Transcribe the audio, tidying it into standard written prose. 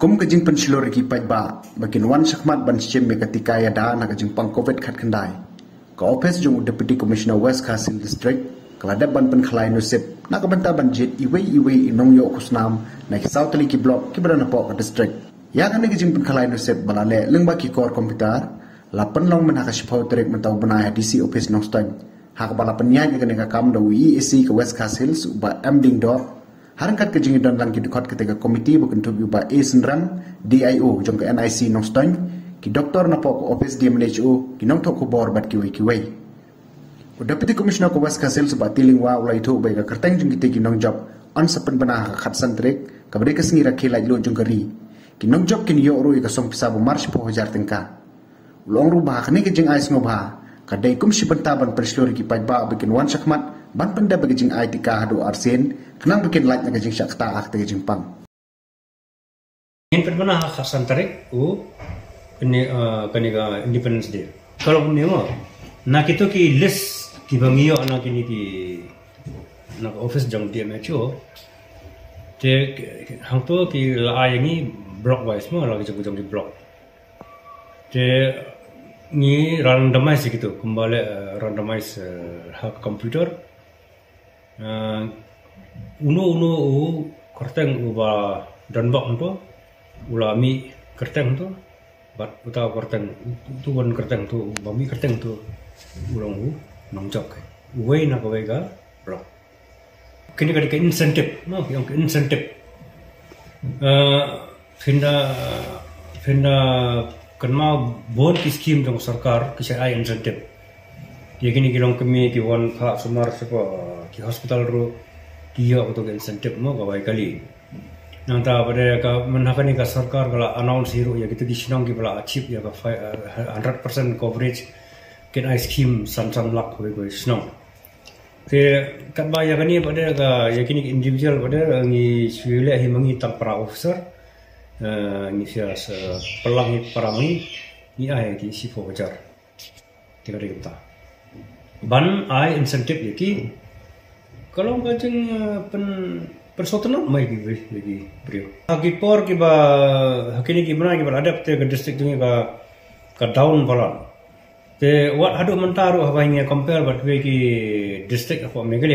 kum kajing pensilor ki pajba bakin wan sakmat ban chem me ketika ya da na kajing pang covid khat khandai ka office jung deputy commissioner west Kasil district kalada ban pen khlai no sep na ka banta ban jet iwe inong yo khusnam na ki southly ki block ki brana po ka district ya kan kajing pen khlai no sep balale lengba ki kor komputer lapan long men hakash phau trek mentau bana DC office nostan hak bala penyai ka kam da EAC ka west Kasil ba amding do harangkat kejing dan lang kidikot ketika komiti berkontribu ba Senran DIO jong ke NIC nostan ki doktor na po ko office DMHO ki nong thok ko bor bat ki wei deputy commissioner ko west Kasil ba tiling wa ulai tho ba ka kerteng jong ki nong job on sapen bana khat santrek ka bre ka singira khilai lo jong kari ki nong job kin yo ro ka song pisa bu march po hajar tengka long ru ba khane ke jing ais ngobha kadai kum si bentaban perslori ki pajba bikin wan sakmat ban penda bagi jing IT ka hadu arsen kenang bikin light na jing syakta ak te jing pang in perbana khasan tarik kene ga independence day kalau ni mo na kito ki list ki bangiyo ana kini ki na office jang DMHO te hangto ki laayangi block wise mo lagi jang di block te ni randomize gitu kembali randomize hak komputer uno kerteng uba dan bak itu ulami kerteng tu bat uta kerteng tu ban kerteng tu bami kerteng tu ulang nongjok uwei na kawai ga blok kini ka incentive no yang incentive finda kenma bon ki scheme jong sarkar ki ai incentive dia kini kilong kami ki wan kha sumar sepa ki hospital ro dia auto incentive mo kawai kali nang ta pada ka menakani ka sarkar kala announce hero ya gitu disinong ki bala achieve ya ka 100% coverage ken ai scheme sam lak koi sinong te kat ba ya kani pada ka ya kini individual pada ngi suile hi mangi tang para officer ni sia pelang parangi ni ai ki si fo wajar tiga kita ban ai incentive yaki kalau ngajeng persoalan mai lagi beliau lagi por ki ba hakini ki bana ki ba adapt ke district ni ka down balan te wat hadu mentaru hawainya compare bat we ki district of Meghalaya